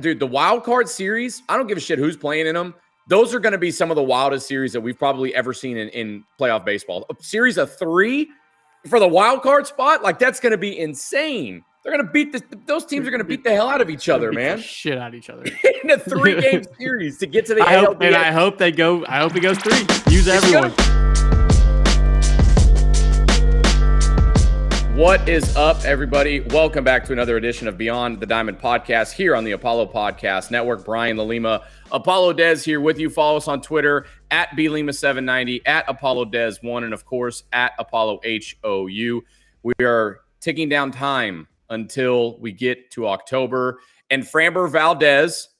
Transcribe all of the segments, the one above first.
Dude, the wild card series, I don't give a shit who's playing in them. Those are going to be some of the wildest series that we've probably ever seen in playoff baseball. A series of 3 for the wild card spot, like that's going to be insane. They're going to beat those teams are going to beat the hell out of each other, man. Shit out of each other in a 3-game series to get to the ALDS. And I hope it goes 3. Use everyone. What is up, everybody? Welcome back to another edition of Beyond the Diamond podcast here on the Apollo Podcast Network. Brian LaLima, ApolloDez here with you. Follow us on Twitter at BLima790, at ApolloDez1, and of course at ApolloHOU. We are ticking down time until we get to October. And Framber Valdez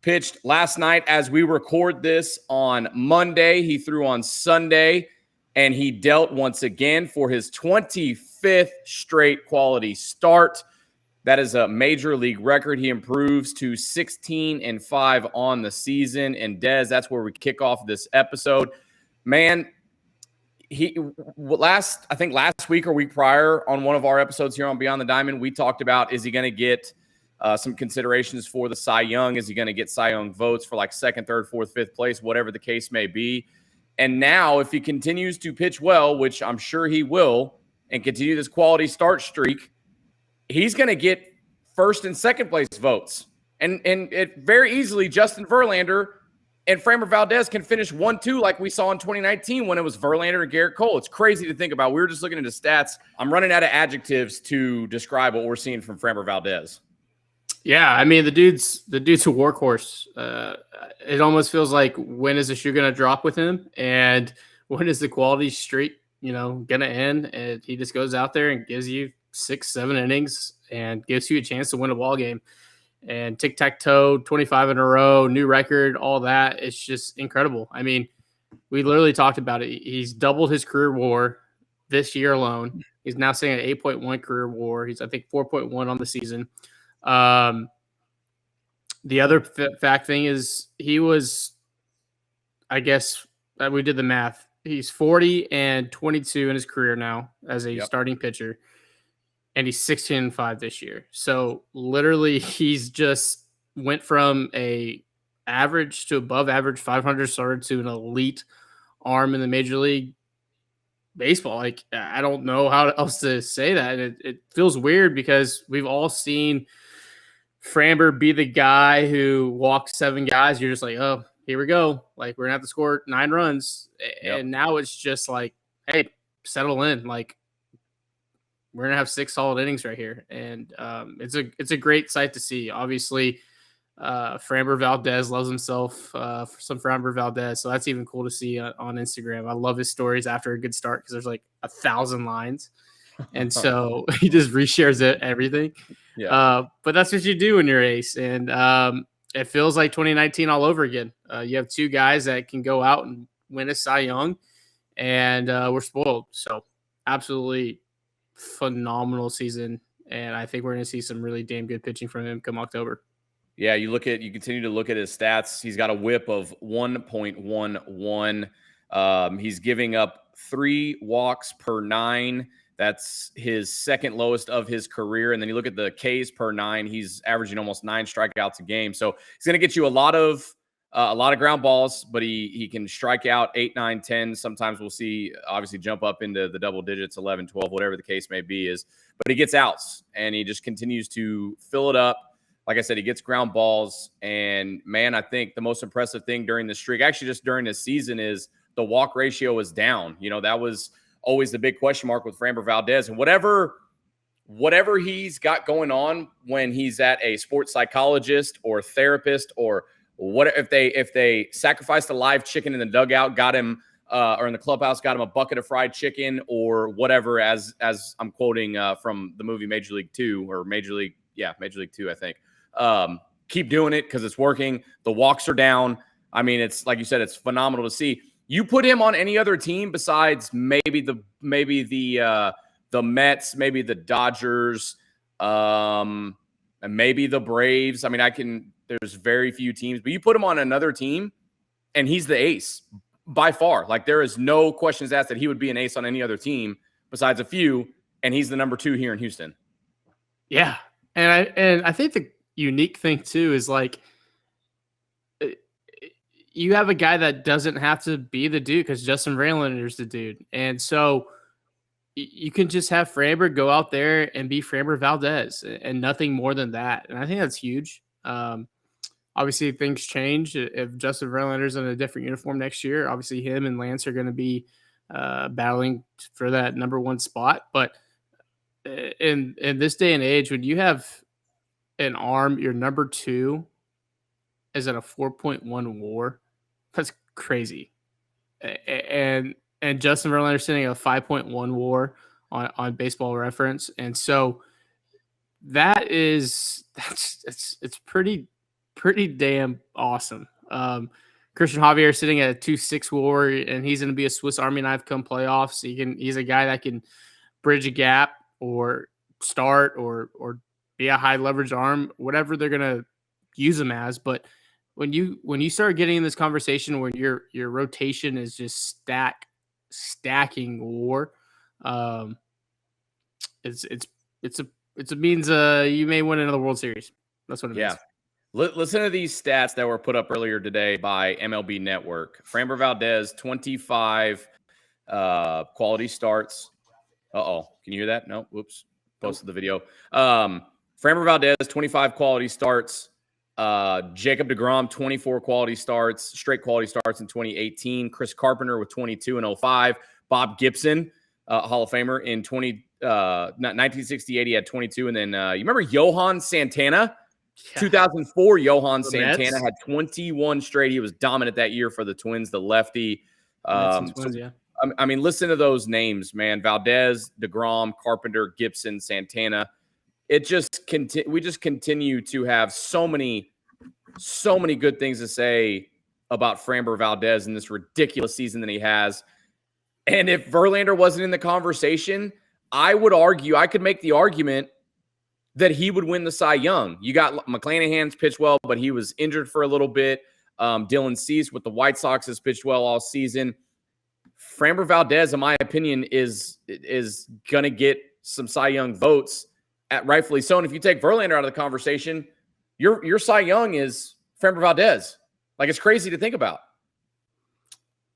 pitched last night as we record this on Monday. He threw on Sunday, and he dealt once again for his 25th straight quality start. That is a major league record. He improves to 16-5 on the season. And Dez, that's where we kick off this episode. Man, last week or week prior on one of our episodes here on Beyond the Diamond, we talked about, is he going to get some considerations for the Cy Young? Is he going to get Cy Young votes for like second, third, fourth, fifth place, whatever the case may be? And now, if he continues to pitch well, which I'm sure he will, and continue this quality start streak, he's going to get first and second place votes. And it very easily, Justin Verlander and Framber Valdez can finish 1-2 like we saw in 2019 when it was Verlander and Garrett Cole. It's crazy to think about. We were just looking at the stats. I'm running out of adjectives to describe what we're seeing from Framber Valdez. Yeah, I mean, the dude's a workhorse. It almost feels like, when is the shoe going to drop with him? And when is the quality streak, going to end? And he just goes out there and gives you 6-7 innings and gives you a chance to win a ball game. And tic-tac-toe, 25 in a row, new record, all that. It's just incredible. I mean, we literally talked about it. He's doubled his career WAR this year alone. He's now sitting at 8.1 career WAR. He's, I think, 4.1 on the season. The other fact thing is he was, I guess we did the math. He's 40-22 in his career now as a starting pitcher, and he's 16-5 this year. So literally he's just went from a average to above average 500 starter to an elite arm in the Major League Baseball. Like, I don't know how else to say that. And it feels weird because we've all seen Framber be the guy who walks 7 guys. You're just like, oh, here we go. Like, we're going to have to score 9 runs. Yep. And now it's just like, hey, settle in. Like, we're going to have 6 solid innings right here. And it's a great sight to see. Obviously, Framber Valdez loves himself some Framber Valdez. So that's even cool to see on Instagram. I love his stories after a good start because there's like 1,000 lines. And so he just reshares everything. Yeah. But that's what you do when you're ace. And it feels like 2019 all over again. You have 2 guys that can go out and win a Cy Young, and we're spoiled. So absolutely phenomenal season. And I think we're going to see some really damn good pitching from him come October. Yeah, you continue to look at his stats. He's got a whip of 1.11. He's giving up 3 walks per 9. That's his second lowest of his career. And then you look at the Ks per 9, he's averaging almost 9 strikeouts a game. So he's going to get you a lot of ground balls, but he can strike out 8, 9, 10. Sometimes we'll see, obviously, jump up into the double digits, 11, 12, whatever the case may be is. But he gets outs, and he just continues to fill it up. Like I said, he gets ground balls. And, man, I think the most impressive thing during the streak, actually just during this season, is the walk ratio is down. That was always the big question mark with Framber Valdez. And whatever he's got going on when he's at a sports psychologist or therapist, or what if they sacrificed a live chicken in the dugout, got him or in the clubhouse, got him a bucket of fried chicken or whatever, as I'm quoting from the movie Major League 2 or Major League 2, I think. Keep doing it because it's working. The walks are down. I mean, it's like you said, it's phenomenal to see. You put him on any other team besides maybe the Mets, maybe the Dodgers, and maybe the Braves. I mean, there's very few teams, but you put him on another team and he's the ace by far. Like, there is no questions asked that he would be an ace on any other team besides a few, and he's the number 2 here in Houston. Yeah. And I think unique thing too is like you have a guy that doesn't have to be the dude because Justin Verlander's the dude. And so you can just have Framber go out there and be Framber Valdez and nothing more than that. And I think that's huge. Obviously, things change. If Justin Verlander's in a different uniform next year, obviously him and Lance are going to be battling for that number one spot. But in this day and age, when you have an arm, your number two is at a 4.1 WAR, that's crazy. And Justin Verlander sitting at a 5.1 WAR on Baseball Reference, and so it's pretty damn awesome. Christian Javier sitting at a 2.6 WAR, and he's going to be a Swiss Army knife come playoffs. He's a guy that can bridge a gap or start or be a high leverage arm, whatever they're going to use him as. But when you start getting in this conversation where your rotation is just stacking WAR, it means you may win another World Series. That's what it means. Listen to these stats that were put up earlier today by MLB Network. Framber Valdez, 25 quality starts. Can you hear that? No, whoops. Posted the video. Framber Valdez, 25 quality starts. Jacob deGrom, 24 quality starts, straight quality starts in 2018. Chris Carpenter with 22 and 05. Bob Gibson, Hall of Famer, in 1968, he had 22. And then you remember Johan Santana? Yeah. 2004, Johan Santana had 21 straight. He was dominant that year for the Twins, the lefty. Twins, yeah. I mean, listen to those names, man. Valdez, deGrom, Carpenter, Gibson, Santana. We just continue to have so many good things to say about Framber Valdez in this ridiculous season that he has. And if Verlander wasn't in the conversation, I could make the argument that he would win the Cy Young. You got McClanahan's pitched well, but he was injured for a little bit. Dylan Cease with the White Sox has pitched well all season. Framber Valdez, in my opinion, is going to get some Cy Young votes, rightfully so. And if you take Verlander out of the conversation, your Cy Young is Framber Valdez. Like, it's crazy to think about.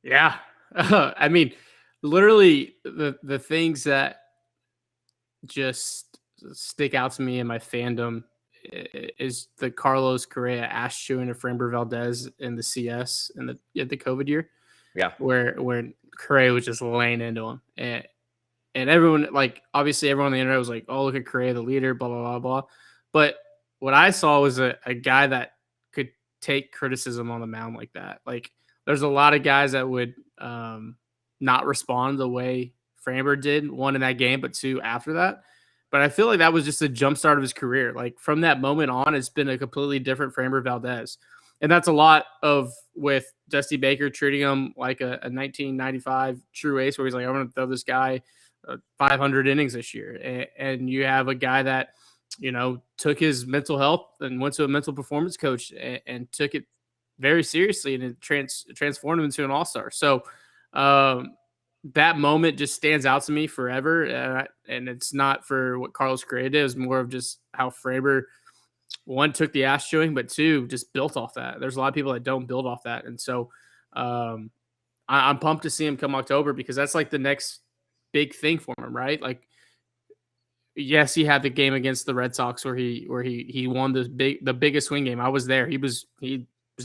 Yeah. I mean, literally the things that just stick out to me in my fandom is the Carlos Correa ass chewing of Framber Valdez in the CS in the COVID year. Yeah. Where Correa was just laying into him. And everyone, like, obviously everyone on the internet was like, oh, look at Correa, the leader, blah, blah, blah, blah. But what I saw was a guy that could take criticism on the mound like that. Like, there's a lot of guys that would not respond the way Framber did, one in that game, but two after that. But I feel like that was just a jumpstart of his career. Like, from that moment on, it's been a completely different Framber Valdez. And that's a lot of with Dusty Baker treating him like a 1995 true ace, where he's like, I'm going to throw this guy 500 innings this year. And you have a guy that, took his mental health and went to a mental performance coach and took it very seriously, and it transformed him into an all-star. So that moment just stands out to me forever. And it's not for what Carlos Correa did. It was more of just how Framber, one, took the ass chewing, but two, just built off that. There's a lot of people that don't build off that. And so I'm pumped to see him come October, because that's like the next big thing for him, right? Like, yes, he had the game against the Red Sox where he won the biggest swing game. I was there. He was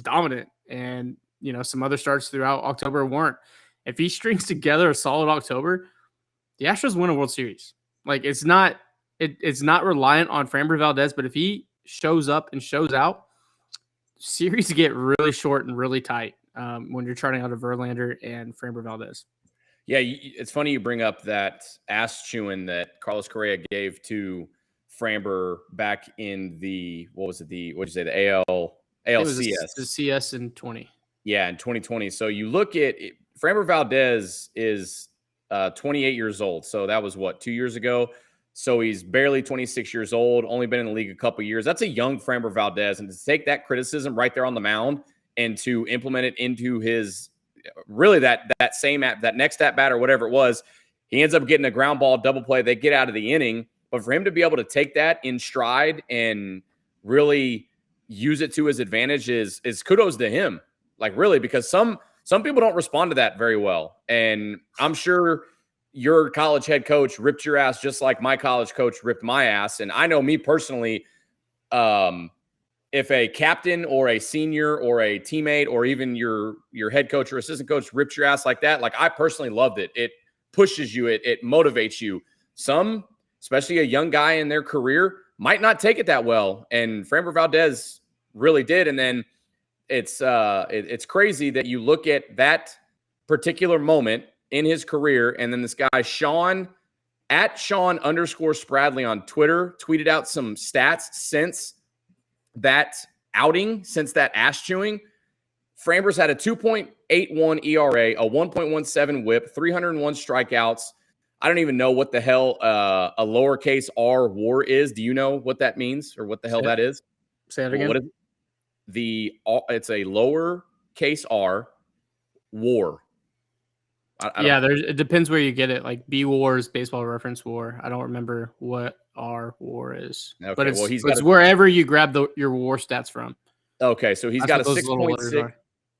dominant, and some other starts throughout October weren't. If he strings together a solid October, the Astros win a World Series. Like, it's not reliant on Framber Valdez, but if he shows up and shows out, series get really short and really tight when you're charting out a Verlander and Framber Valdez. Yeah, it's funny you bring up that ass chewing that Carlos Correa gave to Framber back in the ALCS? It was the CS in 20. Yeah, in 2020. So you look at it, Framber Valdez is 28 years old. So that was 2 years ago. So he's barely 26 years old, only been in the league a couple years. That's a young Framber Valdez. And to take that criticism right there on the mound and to implement it into his really that next at bat or whatever it was, he ends up getting a ground ball double play. They get out of the inning. But for him to be able to take that in stride and really use it to his advantage is kudos to him. Like, really, because some people don't respond to that very well. And I'm sure your college head coach ripped your ass just like my college coach ripped my ass. And I know me personally, if a captain or a senior or a teammate or even your head coach or assistant coach rips your ass like that, like, I personally loved it. It pushes you. It motivates you. Some, especially a young guy in their career, might not take it that well. And Framber Valdez really did. And then it's crazy that you look at that particular moment in his career, and then this guy, Sean _Spradley on Twitter, tweeted out some stats since that outing, since that ass chewing. Framber's had a 2.81 ERA, a 1.17 whip, 301 strikeouts. I don't even know what the hell a lowercase r WAR is. Do you know what that means or what the hell that is? Say that again. What is it's a lowercase r WAR. It depends where you get it. Like B WAR is baseball reference WAR. I don't remember what R WAR is, okay, but it's wherever you grab your WAR stats from. Okay, so he's got a 6.6.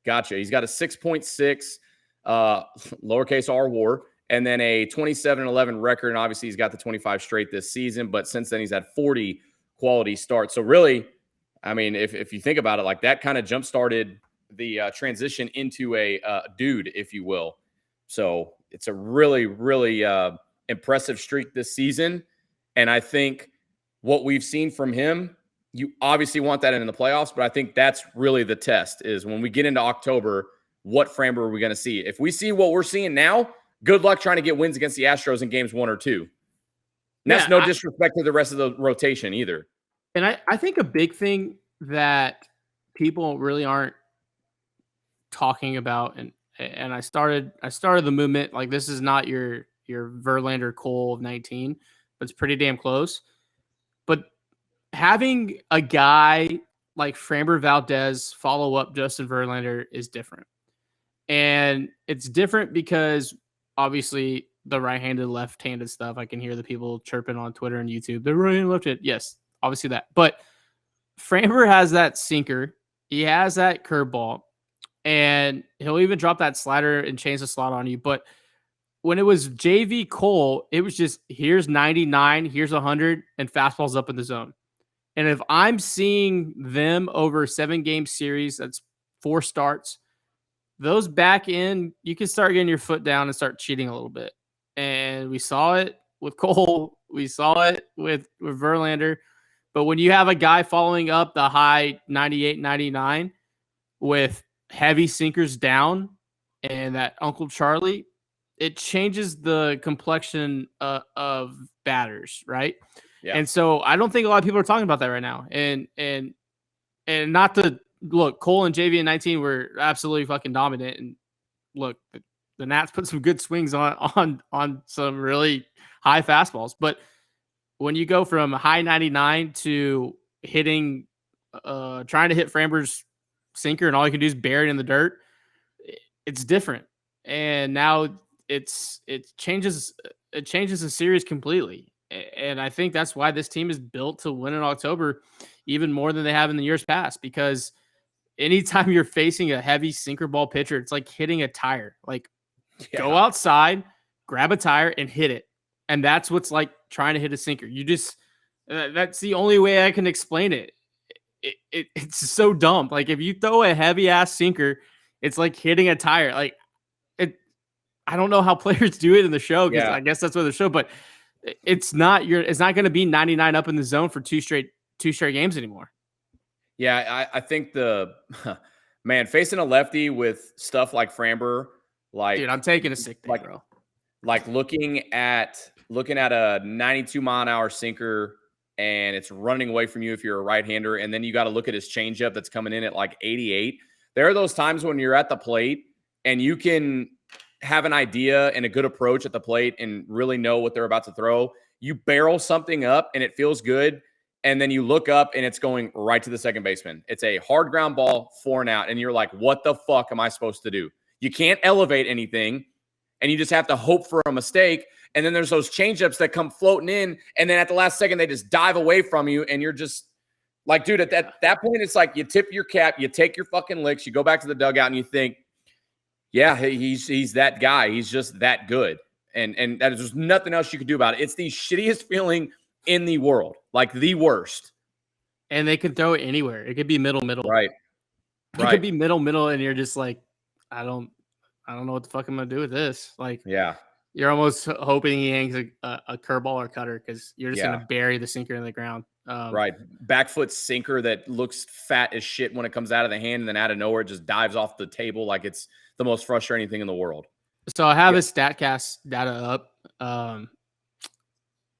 Gotcha. He's got a 6.6 lowercase r WAR, and then a 27-11 record. And obviously, he's got the 25 straight this season. But since then, he's had 40 quality starts. So really, I mean, if you think about it, like, that kind of jump started the transition into a dude, if you will. So it's a really, really impressive streak this season. And I think what we've seen from him, you obviously want that in the playoffs, but I think that's really the test, is when we get into October, what Framber are we going to see? If we see what we're seeing now, good luck trying to get wins against the Astros in games 1 or 2. And that's no disrespect to the rest of the rotation either. And I think a big thing that people really aren't talking about, and I started the movement, like, this is not your Verlander Cole of 19, but it's pretty damn close. But having a guy like Framber Valdez follow up Justin Verlander is different. And it's different because obviously the right-handed, left-handed stuff, I can hear the people chirping on Twitter and YouTube. They're right-handed, left-handed. Yes, obviously that. But Framber has that sinker. He has that curveball. And he'll even drop that slider and change the slot on you. But when it was JV Cole, it was just, here's 99, here's 100, and fastballs up in the zone. And if I'm seeing them over a 7-game series, that's 4 starts, those back in, you can start getting your foot down and start cheating a little bit. And we saw it with Cole. We saw it with Verlander. But when you have a guy following up the high 98, 99 with heavy sinkers down and that Uncle Charlie, it changes the complexion of batters, right? Yeah. And so I don't think a lot of people are talking about that right now. And not to look, Cole and JV in 19 were absolutely fucking dominant. And look, the Nats put some good swings on some really high fastballs. But when you go from high 99 to hitting, trying to hit Framber's sinker, and all you can do is bury it in the dirt, it's different. And now it changes the series completely. And I think that's why this team is built to win in October even more than they have in the years past, because anytime you're facing a heavy sinker ball pitcher, it's like hitting a tire. Like, go outside, grab a tire and hit it. And that's what's like trying to hit a sinker. You just, that's the only way I can explain it. It's so dumb. Like, if you throw a heavy ass sinker, it's like hitting a tire. Like, I don't know how players do it in the show, because I guess that's what the show, but it's not going to be 99 up in the zone for two straight games anymore. Yeah, I think man, facing a lefty with stuff like Framber, like, dude, I'm taking a sick day, bro. Like looking at a 92 mile an hour sinker, and it's running away from you if you're a right-hander, and then you got to look at his changeup that's coming in at like 88. There are those times when you're at the plate and you can have an idea and a good approach at the plate and really know what they're about to throw. You barrel something up and it feels good, and then you look up and it's going right to the second baseman. It's a hard ground ball, 4 and out, and you're like, what the fuck am I supposed to do? You can't elevate anything, and you just have to hope for a mistake. And then there's those changeups that come floating in, and then at the last second they just dive away from you, and you're just Like, dude, at that point, it's like you tip your cap, you take your fucking licks, you go back to the dugout, and you think, yeah, he's that guy. He's just that good. And there's nothing else you can do about it. It's the shittiest feeling in the world, like the worst. And they can throw it anywhere. It could be middle. Right. It could be middle, and you're just like, I don't know what the fuck I'm gonna do with this. Like, yeah, you're almost hoping he hangs a curveball or cutter because you're just gonna bury the sinker in the ground. Right. Back foot sinker that looks fat as shit when it comes out of the hand, and then out of nowhere it just dives off the table like it's the most frustrating thing in the world. So I have his StatCast data up.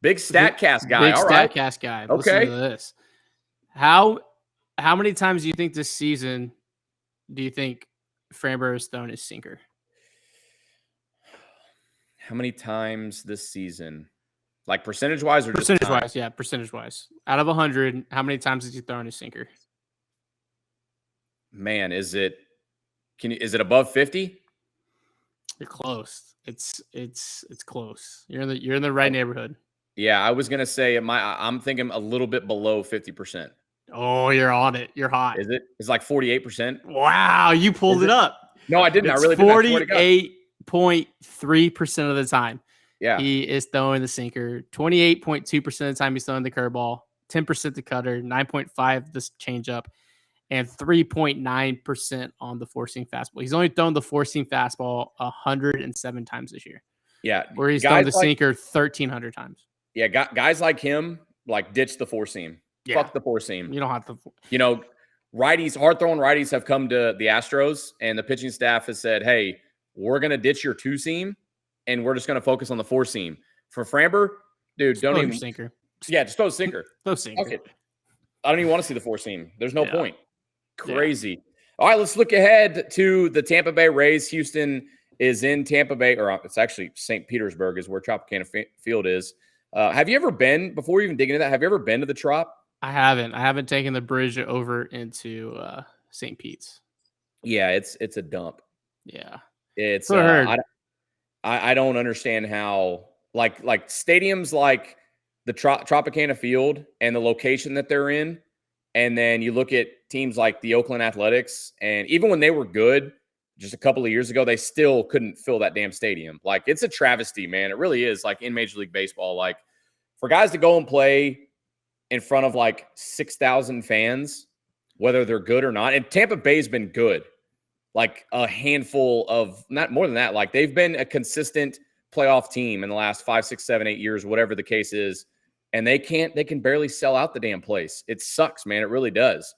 Big StatCast guy. Big All right. StatCast guy. Okay. Listen to this. How many times do you think this season do you think Framber has thrown his sinker? How many times this season? Like percentage-wise or just percentage-wise? Yeah, percentage-wise. Out of 100, how many times has he thrown his sinker? Man, is it above 50? You're close. It's close. You're in the right neighborhood. Yeah, I was gonna say I'm thinking a little bit below 50%. Oh, you're on it. You're hot. Is it? It's like 48%. Wow, you pulled it up. No, I didn't. It's I really didn't. 48.3% of the time. Yeah. He is throwing the sinker. 28.2% of the time he's throwing the curveball, 10% the cutter, 9.5% the changeup, and 3.9% on the four-seam fastball. He's only thrown the four-seam fastball 107 times this year. Yeah. Where he's thrown the sinker 1,300 times. Yeah, guys like him, like, ditch the four-seam. Yeah. Fuck the four-seam. You don't have to. You know, righties, hard-throwing righties have come to the Astros, and the pitching staff has said, hey, we're going to ditch your two-seam, and we're just going to focus on the four-seam. For Framber, dude, just don't even – sinker. Yeah, just throw a sinker. Throw sinker. Okay. I don't even want to see the four-seam. There's no point. Crazy. Yeah. All right, let's look ahead to the Tampa Bay Rays. Houston is in Tampa Bay, or it's actually St. Petersburg is where Tropicana Field is. Have you ever been, before we even dig into that, have you ever been to the Trop? I haven't. I haven't taken the bridge over into St. Pete's. Yeah, it's a dump. Yeah. It's I don't understand how like stadiums like the Tropicana Field and the location that they're in, and then you look at teams like the Oakland Athletics, and even when they were good just a couple of years ago, they still couldn't fill that damn stadium. Like, it's a travesty, man. It really is, like, in Major League Baseball. Like, for guys to go and play in front of like 6,000 fans, whether they're good or not. And Tampa Bay's been good, like a handful of, not more than that. Like, they've been a consistent playoff team in the last 5, 6, 7, 8 years, whatever the case is. And they can barely sell out the damn place. It sucks, man. It really does.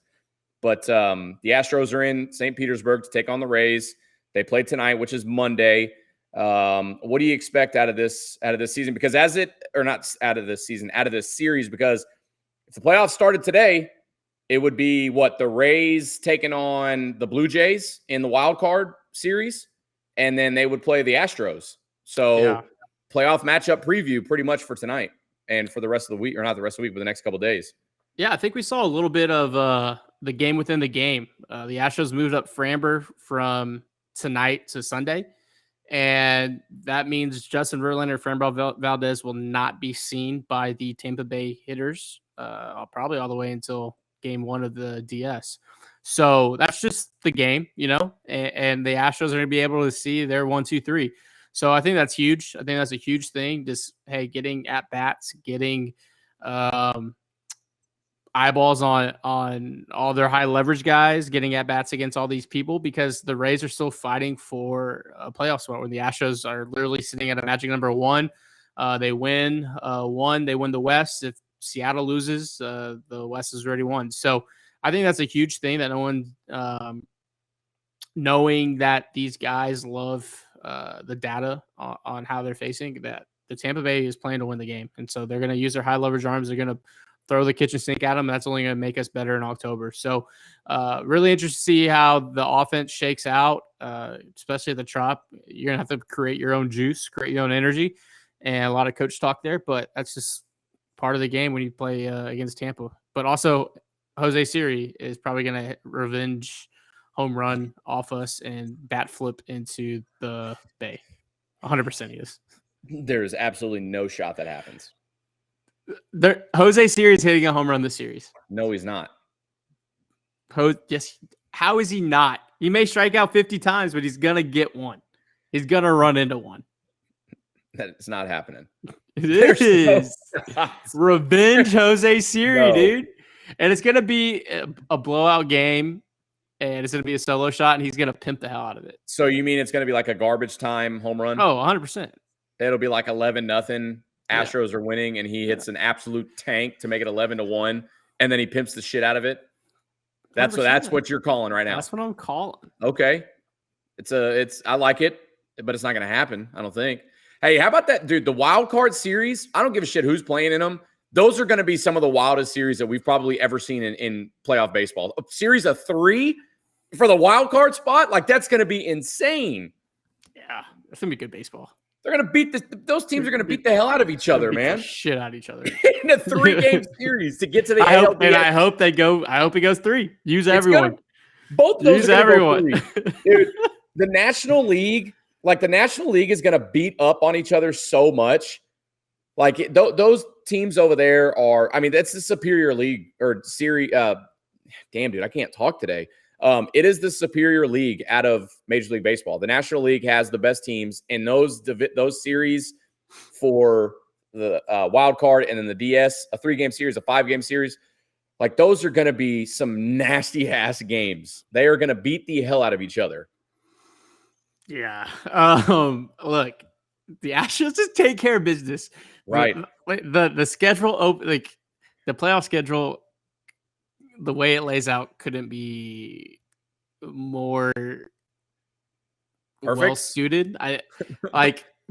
But the Astros are in St. Petersburg to take on the Rays. They play tonight, which is Monday. What do you expect out of this season? Because out of this series, because if the playoffs started today, it would be the Rays taking on the Blue Jays in the wild card series, and then they would play the Astros. So playoff matchup preview pretty much for tonight and for the rest of the week, or not the rest of the week, but the next couple of days. Yeah, I think we saw a little bit of the game within the game. The Astros moved up Framber from tonight to Sunday, and that means Justin Verlander, Framber Valdez will not be seen by the Tampa Bay hitters probably all the way until game 1 of the DS. So that's just the game, and the Astros are going to be able to see their 1, 2, 3. So I think that's huge. I think that's a huge thing. Just, hey, getting at bats, getting eyeballs on all their high leverage guys, getting at bats against all these people, because the Rays are still fighting for a playoff spot, where the Astros are literally sitting at a magic number 1. They win 1, they win the West. If Seattle loses, the West is already won. So I think that's a huge thing, that no one, knowing that these guys love the data on how they're facing, that the Tampa Bay is playing to win the game. And so they're going to use their high leverage arms. They're going to throw the kitchen sink at them. That's only going to make us better in October. So really interested to see how the offense shakes out, especially at the Trop. You're going to have to create your own juice, create your own energy, and a lot of coach talk there, but that's just part of the game when you play against Tampa. But also, Jose Siri is probably going to revenge home run off us and bat flip into the Bay. 100% he is. There is absolutely no shot that happens. Jose Siri is hitting a home run this series. No, he's not. Yes. How is he not? He may strike out 50 times, but he's gonna get one. He's gonna run into one. That's not happening. It is revenge Jose Siri, dude. And it's gonna be a blowout game, and it's gonna be a solo shot, and he's gonna pimp the hell out of it. So you mean it's gonna be like a garbage time home run? Oh, 100%. It'll be like 11-0. Astros are winning, and he hits an absolute tank to make it 11-1, and then he pimps the shit out of it. That's what you're calling right now. That's what I'm calling. Okay, I like it, but it's not gonna happen. I don't think. Hey, how about that, dude? The wild card series. I don't give a shit who's playing in them. Those are going to be some of the wildest series that we've probably ever seen in playoff baseball. A series of 3 for the wild card spot, like that's going to be insane. Yeah, that's gonna be good baseball. They're going to beat those teams are going to beat the hell out of each other, man. Shit out of each other in a 3-game series to get to the ALDS. I hope it goes 3. Use everyone. Both those use everyone. Dude, the National League. Like the National League is going to beat up on each other so much. Like those teams over there are, I mean, that's the superior league or series. Damn, dude, I can't talk today. It is the superior league out of Major League Baseball. The National League has the best teams in those series for the wild card and then the DS, a 3-game series, a 5-game series. Like those are going to be some nasty ass games. They are going to beat the hell out of each other. Yeah. Look, the Astros just take care of business. Right. The schedule, like the playoff schedule, the way it lays out couldn't be more well suited.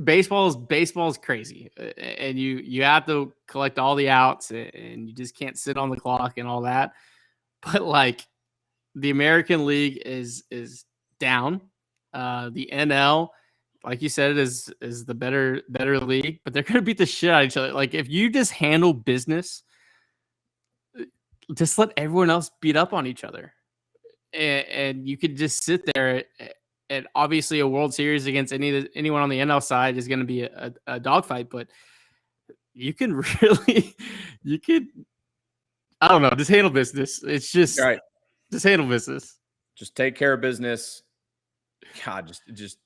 Baseball's crazy, and you have to collect all the outs, and you just can't sit on the clock and all that. But like the American League is down. The NL, like you said, is the better league, but they're gonna beat the shit out of each other. Like if you just handle business, just let everyone else beat up on each other, and you could just sit there. And obviously, a World Series against anyone on the NL side is going to be a dogfight, but you can I don't know, just handle business. It's just right. Just handle business. Just take care of business. God, just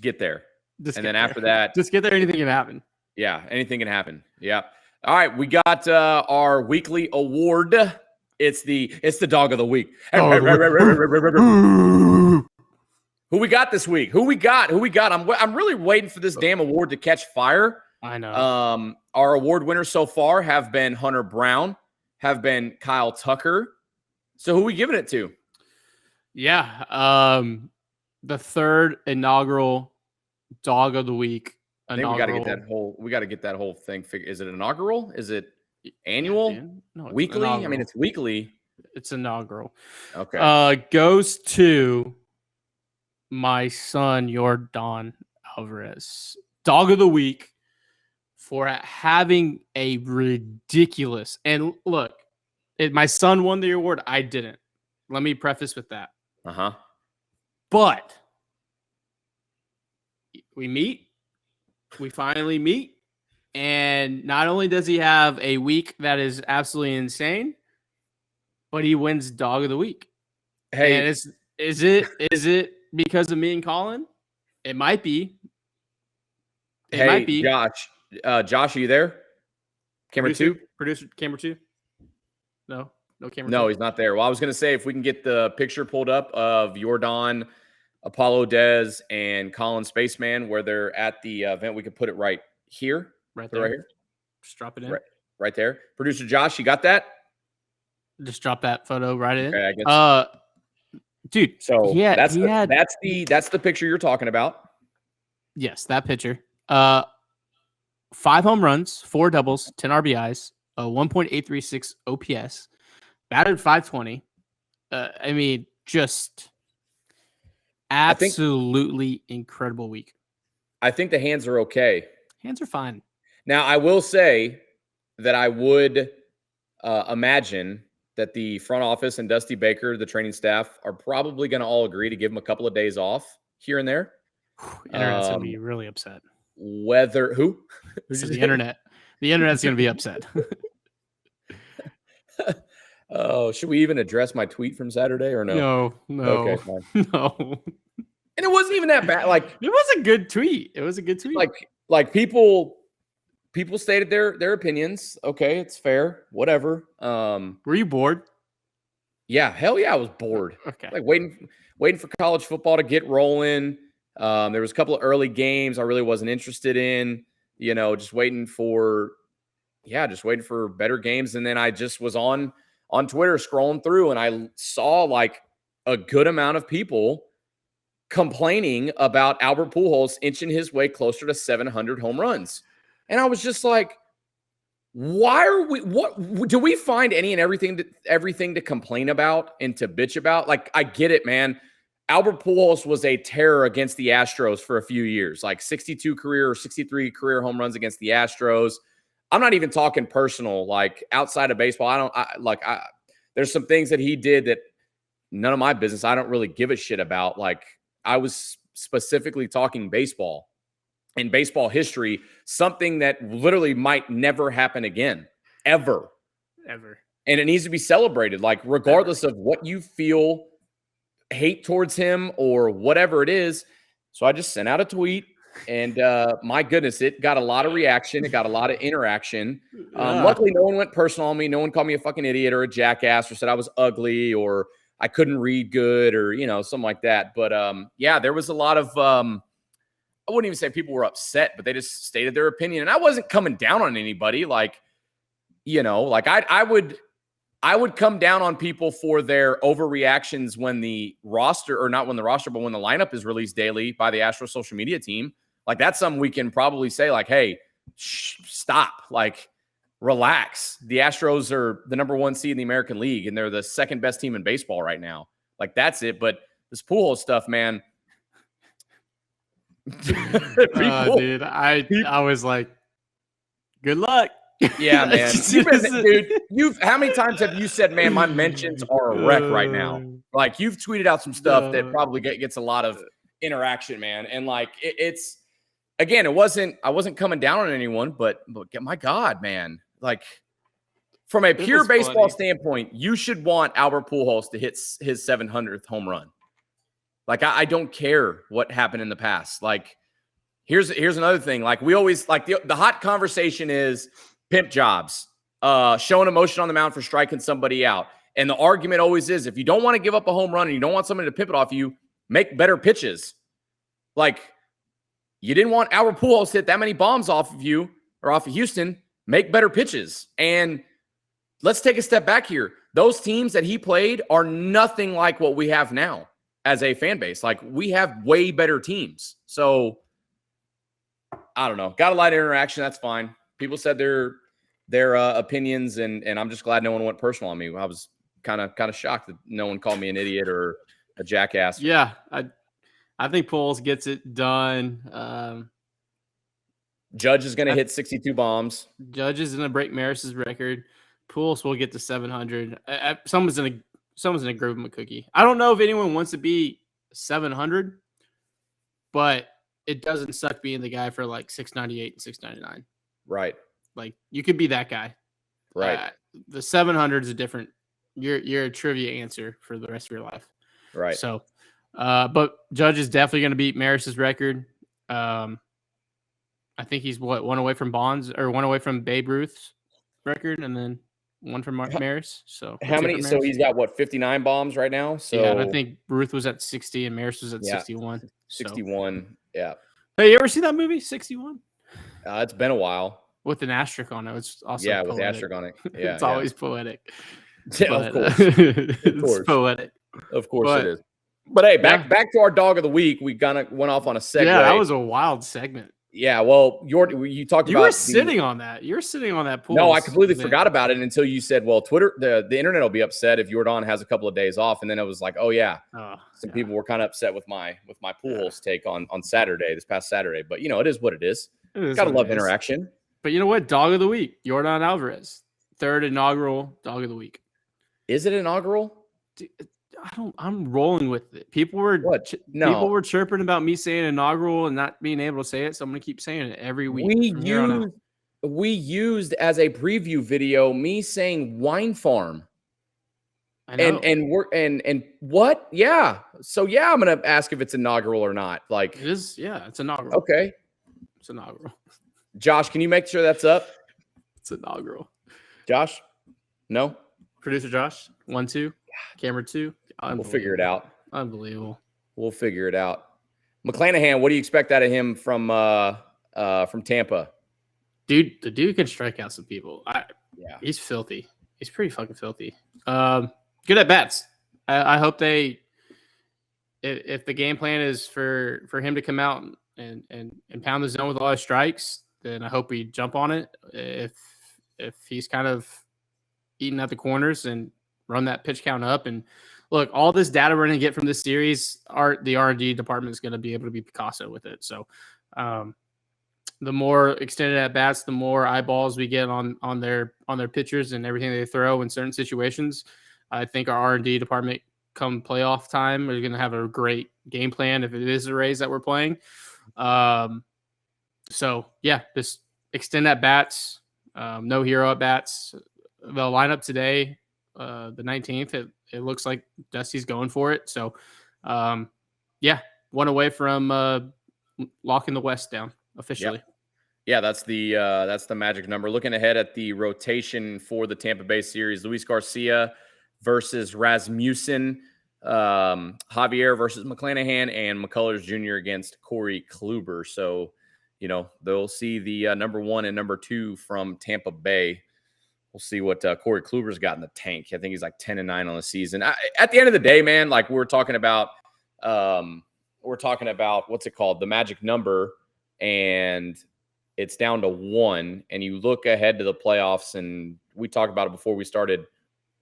get there. Then after that, just get there. Anything can happen. Yeah, anything can happen. Yeah. All right, we got our weekly award. It's the dog of the week. Who we got this week? Who we got? I'm really waiting for this damn award to catch fire. I know. Our award winners so far have been Hunter Brown, have been Kyle Tucker. So who are we giving it to? Yeah. The third inaugural dog of the week. I think we got to get that whole thing figured. Is it inaugural? Is it annual? Yeah, no, weekly? inaugural. I mean, it's weekly. It's inaugural. Okay. Goes to my son, Yordan Alvarez. Dog of the week for having a ridiculous. And look, my son won the award. I didn't. Let me preface with that. Uh-huh. But we finally meet. And not only does he have a week that is absolutely insane, but he wins dog of the week. Hey, and is it because of me and Colin? It might be. It might be. Josh, are you there? Camera two? Producer, camera 2? No camera. No, 2. he's not there. Well, I was going to say, if we can get the picture pulled up of Yordan, ApolloDez, and Colin Spaceman, where they're at the event, we could put it right here. Right there. Right here. Just drop it in. Right there. Producer Josh, you got that? Just drop that photo right in. Okay, I guess. Dude. So that's the picture you're talking about. Yes, that picture. 5 home runs, 4 doubles, 10 RBIs, 1.836 OPS, batted .520. I mean, just absolutely incredible week. I think the hands are okay. Hands are fine. Now, I will say that I would imagine that the front office and Dusty Baker, the training staff, are probably going to all agree to give him a couple of days off here and there. Internet's going to be really upset. Who? The internet. The internet's going to be upset. Oh, should we even address my tweet from Saturday or no? No. Okay, fine. No. And it wasn't even that bad. Like, it was a good tweet. Like people stated their opinions. Okay, it's fair. Whatever. Were you bored? Yeah, hell yeah, I was bored. Okay. Like waiting for college football to get rolling. There was a couple of early games I really wasn't interested in. Just waiting for better games. And then I just was on Twitter scrolling through, and I saw like a good amount of people complaining about Albert Pujols inching his way closer to 700 home runs. And I was just like, what do we find any and everything to complain about and to bitch about? Like, I get it, man. Albert Pujols was a terror against the Astros for a few years, like 62 career or 63 career home runs against the Astros. I'm not even talking personal, like outside of baseball. There's some things that he did that none of my business. I don't really give a shit about. Like, I was specifically talking baseball and baseball history, something that literally might never happen again, ever. And it needs to be celebrated, like regardless of what you feel, hate towards him or whatever it is. So I just sent out a tweet, and my goodness, it got a lot of reaction. It got a lot of interaction. Luckily, no one went personal on me. No one called me a fucking idiot or a jackass or said I was ugly or I couldn't read good or, something like that. But there was a lot of, I wouldn't even say people were upset, but they just stated their opinion. And I wasn't coming down on anybody. Like, I would come down on people for their overreactions when the roster, or not when the roster, but when the lineup is released daily by the Astros social media team. Like, that's something we can probably say, like, hey, stop. Like, relax. The Astros are the number 1 seed in the American League, and they're the second best team in baseball right now. Like, that's it. But this Pujols stuff, man. Dude, I was like, good luck. Yeah, man. How many times have you said, man, my mentions are a wreck right now? Like, you've tweeted out some stuff that probably gets a lot of interaction, man. And like, it's again, I wasn't coming down on anyone, but my God, man, like, from a pure baseball standpoint, you should want Albert Pujols to hit his 700th home run. Like, I don't care what happened in the past. Like, here's another thing. Like, we always, like, the hot conversation is pimp jobs, showing emotion on the mound for striking somebody out. And the argument always is, if you don't want to give up a home run and you don't want somebody to pimp it off you, make better pitches. Like, you didn't want Albert Pujols to hit that many bombs off of you or off of Houston, make better pitches. And let's take a step back here. Those teams that he played are nothing like what we have now as a fan base. Like, we have way better teams. So I don't know. Got a lot of interaction. That's fine. People said their opinions, and I'm just glad no one went personal on me. I was kind of shocked that no one called me an idiot or a jackass. Yeah, I think Pujols gets it done. Judge is going to hit 62 bombs. Judge is going to break Maris's record. Pujols will get to 700. Someone's going to groove him a cookie. I don't know if anyone wants to be 700, but it doesn't suck being the guy for like 698 and 699. Right. Like, you could be that guy. Right. The 700 is a different. You're a trivia answer for the rest of your life. Right. So, but Judge is definitely going to beat Maris's record. I think he's one away from Bonds, or one away from Babe Ruth's record, and then one from Maris. So how many? So he's got 59 bombs right now. So yeah, and I think Ruth was at 60 and Maris was at 61. 61. So. Yeah. Hey, you ever see that movie 61? It's been a while. With an asterisk on it. It's also poetic. With the asterisk on it. Yeah, it's always poetic. Yeah, but, of course. It's poetic. Of course it is. But hey, back to our dog of the week. We kind of went off on a segue. Yeah, that was a wild segment. Yeah, well, you talked about. You were sitting on that. You're sitting on that pool. No, I completely forgot about it until you said, well, Twitter, the internet will be upset if Yordan has a couple of days off. And then it was like, oh, yeah. Some people were kind of upset with my Pujols take on Saturday, this past Saturday. But, it is what it is. Got to love interaction. But you know what? Dog of the week, Yordan Alvarez. Third inaugural dog of the week. Is it inaugural? I'm rolling with it. People were chirping about me saying inaugural and not being able to say it, so I'm gonna keep saying it every week. We used as a preview video me saying wine farm. I know. And what? Yeah. So yeah, I'm gonna ask if it's inaugural or not. Like it is. Yeah, it's inaugural. Okay. It's inaugural. Josh, can you make sure that's up? It's inaugural. Josh? No? Producer Josh, 1, 2, camera 2. We'll figure it out. Unbelievable. We'll figure it out. McClanahan, what do you expect out of him from Tampa? Dude, the dude can strike out some people. Yeah. He's filthy. He's pretty fucking filthy. Good at bats. I hope if the game plan is for him to come out and pound the zone with all his strikes, then I hope we jump on it. If he's kind of eating at the corners and run that pitch count up, and look, all this data we're going to get from this series, the R&D department is going to be able to be Picasso with it. So the more extended at bats, the more eyeballs we get on their pitchers and everything they throw in certain situations. I think our R&D department come playoff time are going to have a great game plan if it is the Rays that we're playing. So yeah, just extend at bats, no hero at bats. The lineup today, the 19th, it looks like Dusty's going for it. So yeah, one away from locking the West down officially. Yep. Yeah, that's the magic number. Looking ahead at the rotation for the Tampa Bay series, Luis Garcia versus Rasmussen, Javier versus McClanahan, and McCullers Jr. against Corey Kluber. So, they'll see the number 1 and number 2 from Tampa Bay. We'll see what Corey Kluber's got in the tank. I think he's like 10-9 on the season. At the end of the day, man, like we're talking about what's it called? The magic number, and it's down to 1. And you look ahead to the playoffs, and we talked about it before we started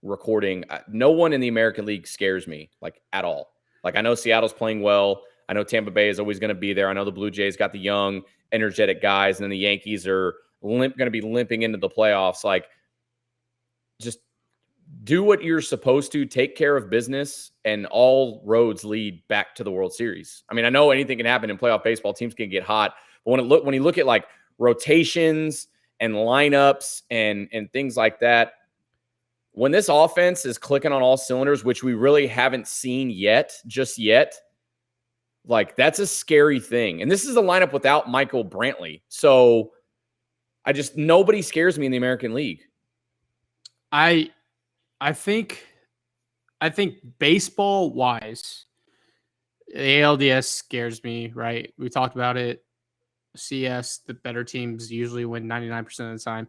recording. No one in the American League scares me like at all. Like I know Seattle's playing well. I know Tampa Bay is always going to be there. I know the Blue Jays got the young, energetic guys, and then the Yankees are going to be limping into the playoffs. Like, just do what you're supposed to, take care of business, and all roads lead back to the World Series. I mean, I know anything can happen in playoff baseball. Teams can get hot. But when you look at like rotations and lineups and things like that, when this offense is clicking on all cylinders, which we really haven't seen just yet, like that's a scary thing. And this is a lineup without Michael Brantley. So nobody scares me in the American League. I think baseball wise, the ALDS scares me, right? We talked about it. CS, the better teams usually win 99% of the time.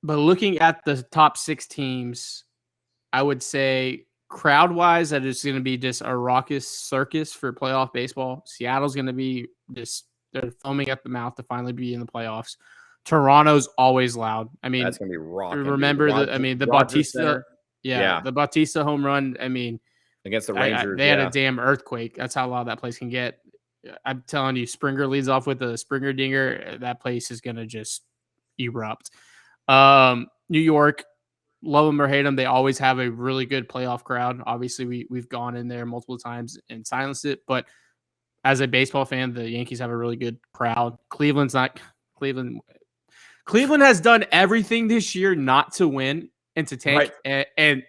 But looking at the top 6 teams, I would say crowd wise, that is going to be just a raucous circus for playoff baseball. Seattle's going to be they're foaming at the mouth to finally be in the playoffs. Toronto's always loud. I mean, that's gonna be rocking. Remember the Bautista, the Bautista home run. I mean, against the Rangers, they had a damn earthquake. That's how loud that place can get. I'm telling you, Springer leads off with a Springer dinger. That place is gonna just erupt. New York, love them or hate them, they always have a really good playoff crowd. Obviously, we've gone in there multiple times and silenced it, but as a baseball fan, the Yankees have a really good crowd. Cleveland has done everything this year not to win and to tank, right. and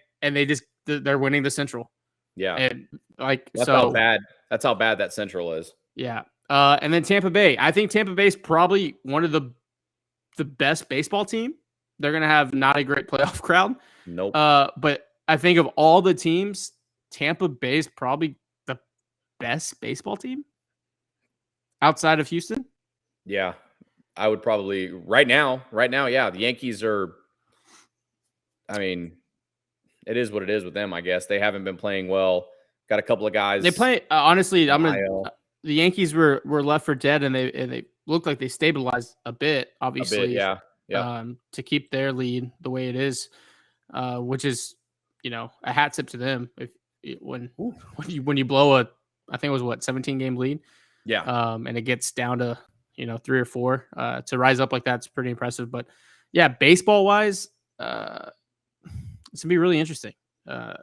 they're winning the Central. Yeah, and that's how bad that Central is. Yeah, and then Tampa Bay. I think Tampa Bay is probably one of the best baseball team. They're gonna have not a great playoff crowd. Nope. But I think of all the teams, Tampa Bay is probably the best baseball team outside of Houston. Yeah. I would probably right now, yeah. The Yankees are, I mean, it is what it is with them, I guess. They haven't been playing well. Got a couple of guys. They play honestly, the Yankees were left for dead, and they looked like they stabilized a bit, obviously. Yeah. To keep their lead the way it is, which is, a hat tip to them. When you blow I think it was 17 game lead. Yeah. And it gets down to 3 or 4 to rise up like that's pretty impressive. But yeah, baseball wise, it's gonna be really interesting. I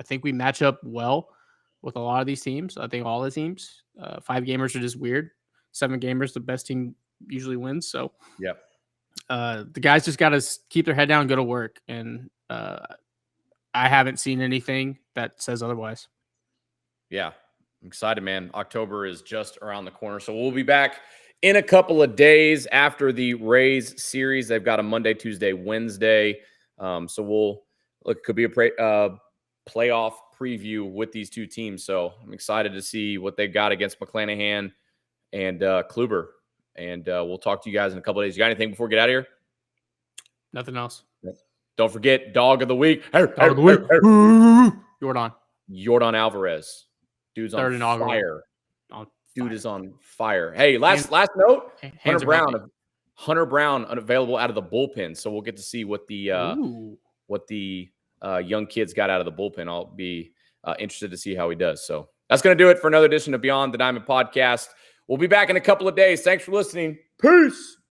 think we match up well with a lot of these teams. I think all the teams, 5 gamers are just weird. 7 gamers, the best team usually wins. So yeah, the guys just got to keep their head down and go to work. And I haven't seen anything that says otherwise. Yeah, I'm excited, man. October is just around the corner. So we'll be back in a couple of days after the Rays series. They've got a Monday, Tuesday, Wednesday. So it could be a playoff preview with these two teams. So I'm excited to see what they've got against McClanahan and Kluber. And we'll talk to you guys in a couple of days. You got anything before we get out of here? Nothing else. Don't forget, Dog of the Week. Yordan Alvarez. Dude's on fire. Dude is on fire. Hey, last note. Hunter Brown unavailable out of the bullpen. So we'll get to see what the young kids got out of the bullpen. I'll be interested to see how he does. So that's going to do it for another edition of Beyond the Diamond podcast. We'll be back in a couple of days. Thanks for listening. Peace.